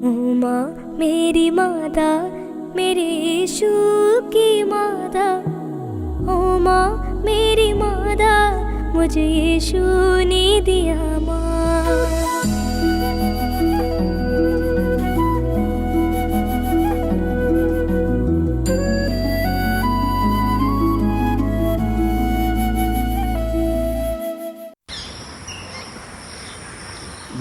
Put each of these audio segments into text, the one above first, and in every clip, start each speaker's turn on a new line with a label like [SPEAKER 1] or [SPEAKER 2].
[SPEAKER 1] ओ माँ मेरी माता, मेरे यीशु की माता। ओ माँ मेरी माता, मुझे यीशु ने दिया माँ।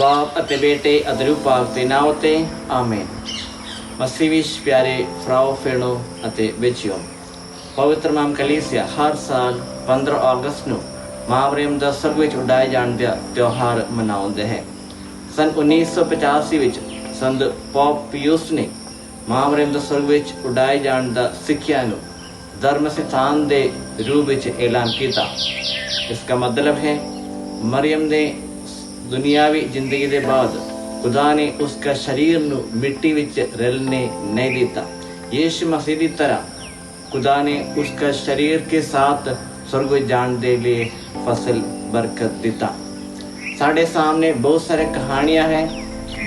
[SPEAKER 2] ਬਾਪ ਅਤੇ ਬੇਟੇ ਅਤੇ ਰੂਹ ਪਾਕ ਦੇ ਨਾਮ ਤੇ ਆਮੀਨ। ਮਸੀਹ ਵਿੱਚ ਪਿਆਰੇ ਫਰਾਓ ਫੇਣੋ ਅਤੇ ਬੱਚਿਓ, ਪਵਿੱਤਰ ਮਾਮ ਕਲੀਸਿਆ ਹਰ ਸਾਲ 15 ਅਗਸਤ ਨੂੰ ਮਾਂ ਮਰੀਮ ਦਾ ਸਵਰਗ ਵਿੱਚ ਉਡਾਏ ਜਾਣ ਦਾ ਤਿਉਹਾਰ ਮਨਾਉਂਦੇ ਹੈ। ਸਨ 1985 ਵਿੱਚ ਸੰਤ ਪੋਪ ਪਿਯੂਸ ਨੇ ਮਾਂ ਮਰੀਮ ਦਾ ਸਵਰਗ ਵਿੱਚ ਉਡਾਏ ਜਾਣ ਦਾ ਸਿੱਖਿਆ ਨੂੰ ਧਰਮ ਸਿਧਾਂਤ ਦੇ ਰੂਪ ਵਿੱਚ ਐਲਾਨ ਕੀਤਾ। ਇਸ ਦਾ ਮਤਲਬ ਹੈ ਮਰੀਮ ਨੇ दुनियावी जिंदगी के बाद खुदा ने उसका शरीर नू मिट्टी विच रलने नहीं दिता। यीशु मसीह की तरह खुदा ने उसका शरीर के साथ स्वर्ग जाने के लिए फसल बरकत दिता। साढ़े सामने बहुत सारे कहानियां हैं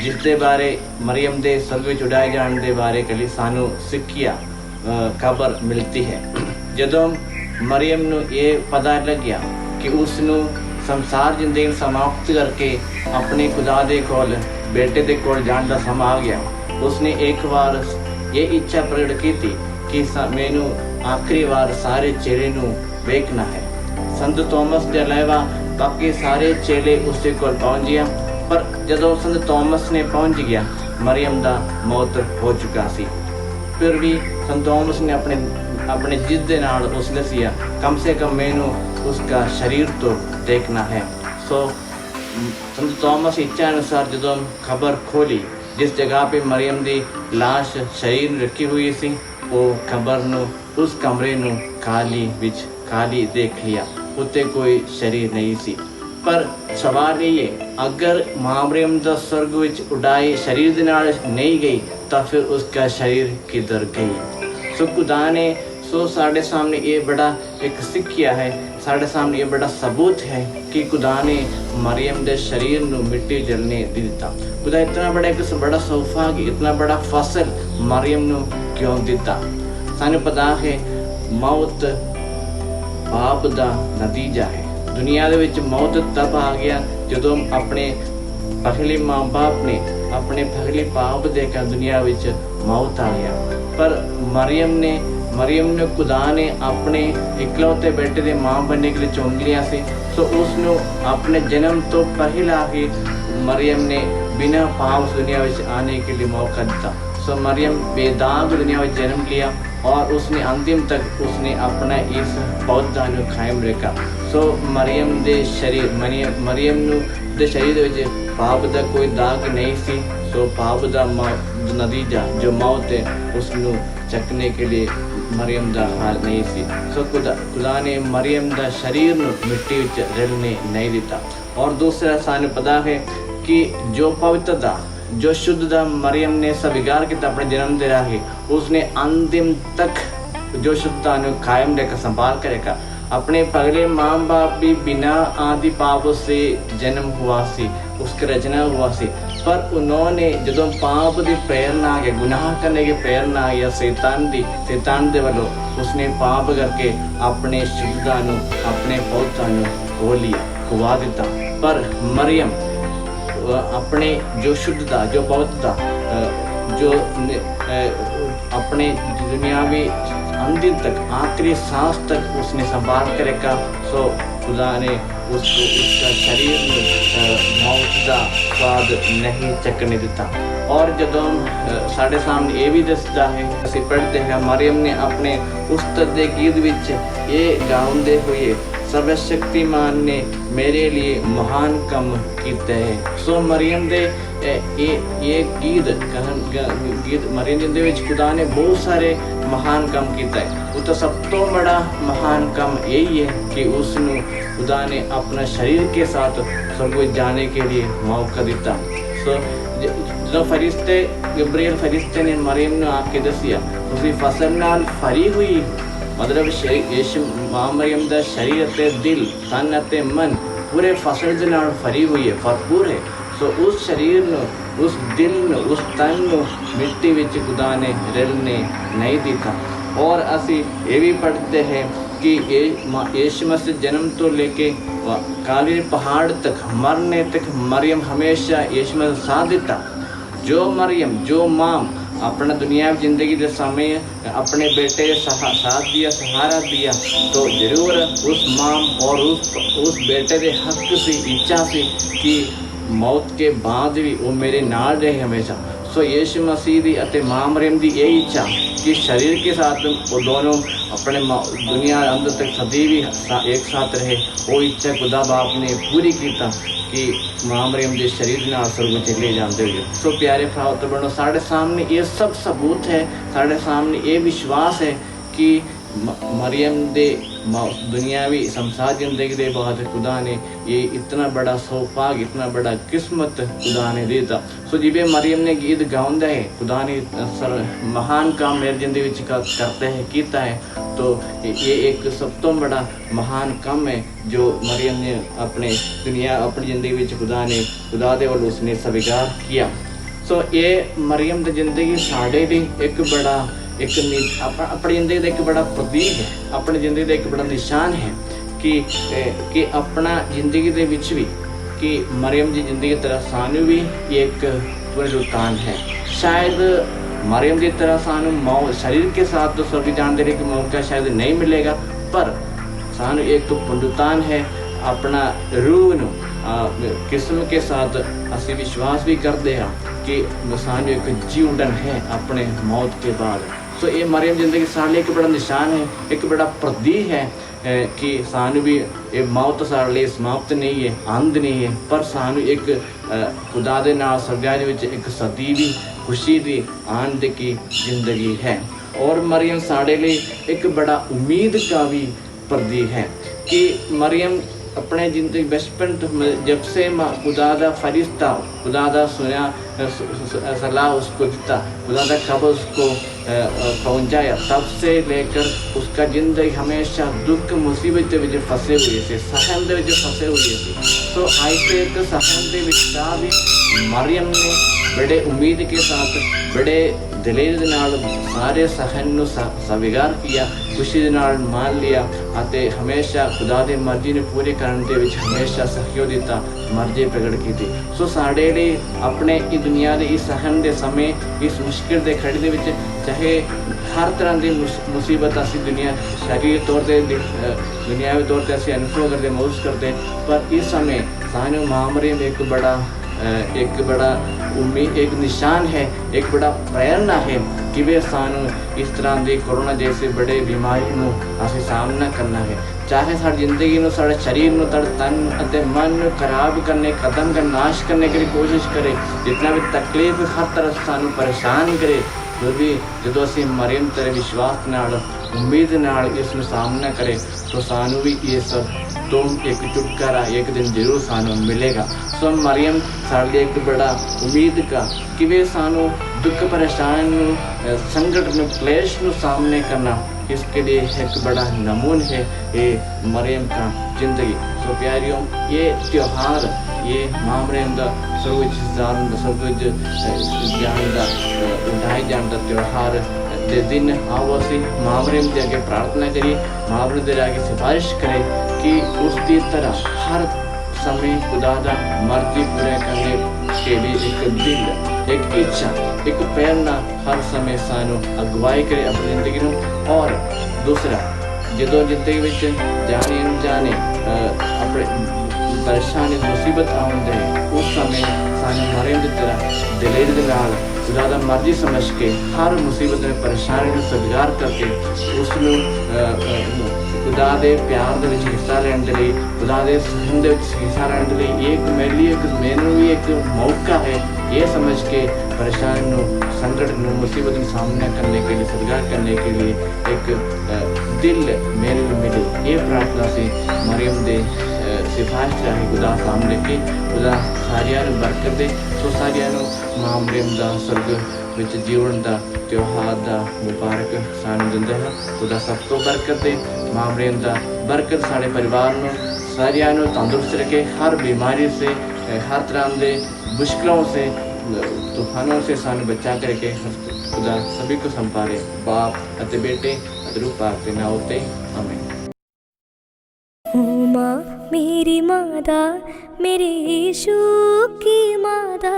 [SPEAKER 2] जिस दे बारे मरियम दे स्वर्ग उड़ाए जाने के बारे कली सानू सिक्खिया खबर मिलती है। जदों मरियम नू ये पता लग गया कि उसनू संसार जिंदगी समाप्त करके अपने खुदा दे कोल बेटे दे कोल जाने का समा आ गया, उसने एक बार ये इच्छा प्रकट की थी कि मैनू आखिरी बार सारे चेले नू वेखना है। संत थॉमस के अलावा बाकी सारे चेले उसके कोल पहुँच गया, पर जदों संत थॉमस ने पहुँच गया मरियम दा मौत हो चुका सी। फिर भी संत थॉमस ने अपने जिद दे नाल उस दसिया कम से कम मैनू उसका शरीर तो देखना है। सो संत थॉमस इच्छा अनुसार जदों खबर खोली जिस जगह पे मरियम दी लाश शरीर रखी हुई सी, वो खबर नू उस कमरे नू खाली देख लिया, उत्ते कोई शरीर नहीं सी। पर सवाल ये अगर मां मरियम दा स्वर्ग विच उड़ाई शरीर दे नाल नहीं गई तो फिर उसका शरीर किधर गई। सो खुदा ने साढ़े सामने ये बड़ा एक सिक्खिया है, साढ़े सामने ये बड़ा सबूत है कि खुदा ने मरियम के शरीर नू मिट्टी जलने दिता। खुदा इतना बड़ा एक बड़ा सोफा इतना बड़ा फसल मरियम नू क्यों दिता। सानू पता है मौत पाप दा नतीजा है। दुनिया दे विच मौत तब आ गया जदों अपने पहले माँ बाप ने अपने पहले पाप देकर दुनिया विच मौत आ गया। पर मरियम ने खुदा ने अपने इकलौते बेटे दे मां बनने के लिए चुन लिया सी। तो उसनु अपने जन्म तो पहला ही मरियम ने बिना पाप दुनिया में आने के लिए मौका दिया। सो मरियम बेदाग दुनिया में जन्म लिया और उसने अंतिम तक उसने अपना इस पौधा को कायम रखा। सो मरियम दे मरियम दे शरीर में पाप का कोई दाग नहीं सी। सो पाप का नतीजा जो मौत है उसनु चकने के लिए मरियम का हाल नहीं सी। सो खुदा ने मरियम का शरीर मिट्टी विच रलने नहीं दिता। और दूसरा सानू पता है कि जो पवित्रता जो शुद्धता मरियम ने स्वीकार किया अपने जन्म दे रहे, उसने अंतिम तक जो शुद्धता ने कायम रखा, संभाल कर रखा। अपने पहले माँ बाप भी बिना आदि पाप से जन्म हुआ सी, उसका रचना हुआ सी। पर उन्होंने जदों पाप की प्रेरणा आ गया, गुनाह करने की प्रेरणा आ गया शैतान दे वालों, उसने पाप करके अपने शुद्धता नू अपने पौधा नू खो लिया, खुवा दिता। पर मरियम अपने जो शुद्धता जो पवित्रता जो अपने दुनियावी अंतिम तक आखिरी सांस तक उसने संभाल कर रखा। सो खुदा ने उसको उसका शरीर में मौत का स्वाद नहीं चखने दिता। और जदों साढ़े सामने ये भी दसदा है, असीं पढ़ते हैं मरियम ने अपने उस्तत दे गीत विच ये गाउंदे हुए सर्वशक्तिमान ने मेरे लिए महान कम किया है। सो मरियम दे ये गीत मरियम दे विच खुदा ने बहुत सारे महान कम किया है। वो तो सब तो बड़ा महान कम यही है कि उसनु खुदा ने अपना शरीर के साथ स्वर्ग जाने के लिए मौका दिता। सो जो फरिश्ते गब्रियल फरिश्ते ने मरियम ने आके दसिया उसकी फसल नाल फरी हुई, मतलब यीशु मां मरियम दा शरीर ते दिल तन ते मन पूरे फसल दे नाल फरी हुई है, भरपूर है। सो उस शरीर नू उस दिल ਨੂੰ उस तन ਨੂੰ मिट्टी ਵਿੱਚ खुदा ने रलने नहीं दिता। और असी ये भी पढ़ते हैं कि यीशु मसीह जन्म तो लेके काली पहाड़ तक मरने तक मरियम हमेशा यीशु मसीह साथ दिता। जो मरियम जो माँ अपना दुनिया ज़िंदगी के समय अपने बेटे साथ दिया सहारा दिया, तो ज़रूर उस माँ और उस बेटे के हक से इच्छा से कि मौत के बाद भी वो मेरे नाल रहे हमेशा। सो यीशु मसीह दी अते माँ मरियम दी यही इच्छा कि शरीर के साथ वो दोनों अपने दुनिया अंदर तक सदी भी एक साथ रहे, वो इच्छा खुदा बाप ने पूरी कीता कि माँ मरियम के शरीर नाल स्वर्ग चले जाते हुए। सो प्यारे भराओ तो बहनों, साढ़े सामने ये सब सबूत है, साढ़े सामने ये विश्वास है कि मरियम दे दुनियावी संसार जिंदगी के बाद खुदा ने ये इतना बड़ा सौभाग्य इतना बड़ा किस्मत खुदा ने देता। सो जिवे मरियम ने गीत गाउंदा है खुदा ने महान काम मेरी जिंदगी करते हैं कीता है, तो ये एक सब तो बड़ा महान काम है जो मरियम ने अपनी ज़िंदगी में खुदा दे वालों उसने स्वीकार किया। सो ये मरियम की जिंदगी साढ़े लिए एक बड़ा अपनी जिंदगी का एक बड़ा प्रतीक है, अपनी जिंदगी का एक बड़ा निशान है कि अपना जिंदगी के विच भी कि मरियम की जिंदगी की तरह सानू भी एक पुनरुत्थान है। शायद मरियम की तरह सानू शरीर के साथ तो स्वर्ग जाने का मौका शायद नहीं मिलेगा, पर सानू एक पुनरुत्थान है। अपना रूह नू किस्म के साथ असी विश्वास भी करते हैं कि सानू एक जीवन है अपने मौत के बाद। सो ये मरियम जिंदगी सारे एक बड़ा निशान है, एक बड़ा प्रतीक है कि सानू भी ये मौत सारे लिए समाप्त नहीं है, अंत नहीं है, पर सानू एक खुदा दे नाल स्वर्ग विच एक सदी भी खुशी दी आनंद की जिंदगी है। और मरियम साढ़े लिए एक बड़ा उम्मीद का भी प्रतीक है कि मरियम अपने जिंदगी बचपन जब से खुदा दा फरिश्ता खुदा दा सुना सलाह उसको दिता, खुदा दा खबर उसको पहुंचाया, तब से लेकर उसका जिंदगी हमेशा दुख मुसीबत में फंसे हुए थे, सहन में फंसे हुए थे। तो ऐसे एक सहन के विचा भी मरियम ने बड़े उम्मीद के साथ बड़े दिलेर दे नाल सारे सहन नूं स्वीकार किया, खुशी दे नाल मान लिया अते हमेशा खुदा दी मर्जी ने पूरे करन दे विच हमेशा सहयोग दिता, मर्जी प्रगट की। सो साढ़े लिए अपने इस दुनिया के इस सहन के समय इस मुश्किल के खड़ी दे विच चाहे हर तरह की मुसीबत असी दुनिया शारीरिक तौर पर दुनियावी तौर पर असी अनुभव करते महसूस करते, पर इस समय सानू मां मरियम एक बड़ा उम्मीद एक निशान है, एक बड़ा प्रेरणा है कि वे सानू इस तरह की कोरोना जैसे बड़े बीमारी को असी सामना करना है। चाहे सारी जिंदगी में साढ़े शरीर में साढ़े तन और मन खराब करने खत्म कर नाश करने की कोशिश करे, जितना भी तकलीफ हर तरह सानू परेशान करे, फिर भी जो असी मरियम तेरे विश्वास नाल उम्मीद नाल इसमें सामना करे तो सानू भी ये सब तुम एक छुटकारा एक दिन जरूर सानू मिलेगा। सो मरियम साढ़े एक बड़ा उम्मीद का कि वे सानू दुख परेशान संकट में क्लेश में सामने करना, इसके लिए एक बड़ा नमून है ये मरियम का जिंदगी। तो प्यारियों, ये त्यौहार ये मां मरियम का सर्वोच्च ज्ञान का उठाए जाने का त्यौहार दे दिन आओ असी मां मरियम के आगे प्रार्थना करिए, मां मरियम के आगे सिफारिश करें कि उसकी तरह हर समय खुदा दा मर्जी पूरा करने के लिए एक दिल एक इच्छा एक प्रेरणा हर समय सानू अगवाई करे अपनी जिंदगी में। और दूसरा जो जिंदगी में जाने अनजाने अपने परेशानी मुसीबत आउंदे उस समय सानू मरियम की तरह दिलेर दे नाल खुदा दा मर्जी समझ के हर मुसीबत में परेशानी को स्वीकार करके उसनू खुदा दे प्यार दे विच हिस्सा लैण दे लई खुदा दे सहन दे विच हिस्सा लैण दे लई एक मेरे लिए मैनू भी एक मौका है ये समझ के परेशानी नू संकट नू मुसीबत का सामना करने के लिए स्वीकार करने के लिए एक दिल मेरे को मिले। ये प्रार्थना से मरियम दे सिफारिश राही खुदा सामने की खुदा सारियां नू बरकत दे। सो सारियां नू मां मरियम दा स्वर्ग विच जीवन दा त्यौहार दा मुबारक सानू दिंदा है। खुदा सब तो बरकत दे, मां मरियम दा बरकत साढ़े परिवार नू सारियां नू तंदुरुस्त रखे, हर बीमारी से हर तरह के मुश्किलों से तूफानों से सानू बचा करके खुदा सभी को संभाले बाप अते बेटे अते रूप पाक दे नाम ते आमीन।
[SPEAKER 1] ओ माँ मेरी माता मेरे यीशु की माता,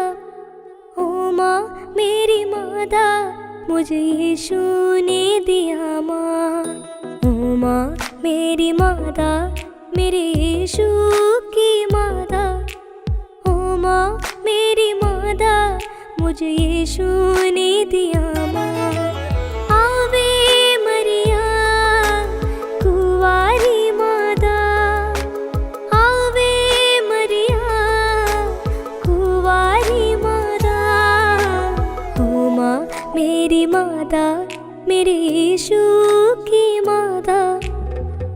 [SPEAKER 1] ओ माँ मेरी माता मुझे यीशु ने दिया माँ। ओ माँ मेरी माता मेरे यीशु की माता, ओ माँ मेरी माता मुझे यीशु ने दिया माँ। आवे मरिया कुंवारी माता, आवे मरिया कुंवारी माता, ओ माँ मेरी माता मेरे यीशु की माता,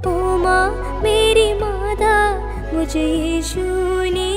[SPEAKER 1] ओ माँ मेरी माता मुझे यीशु ने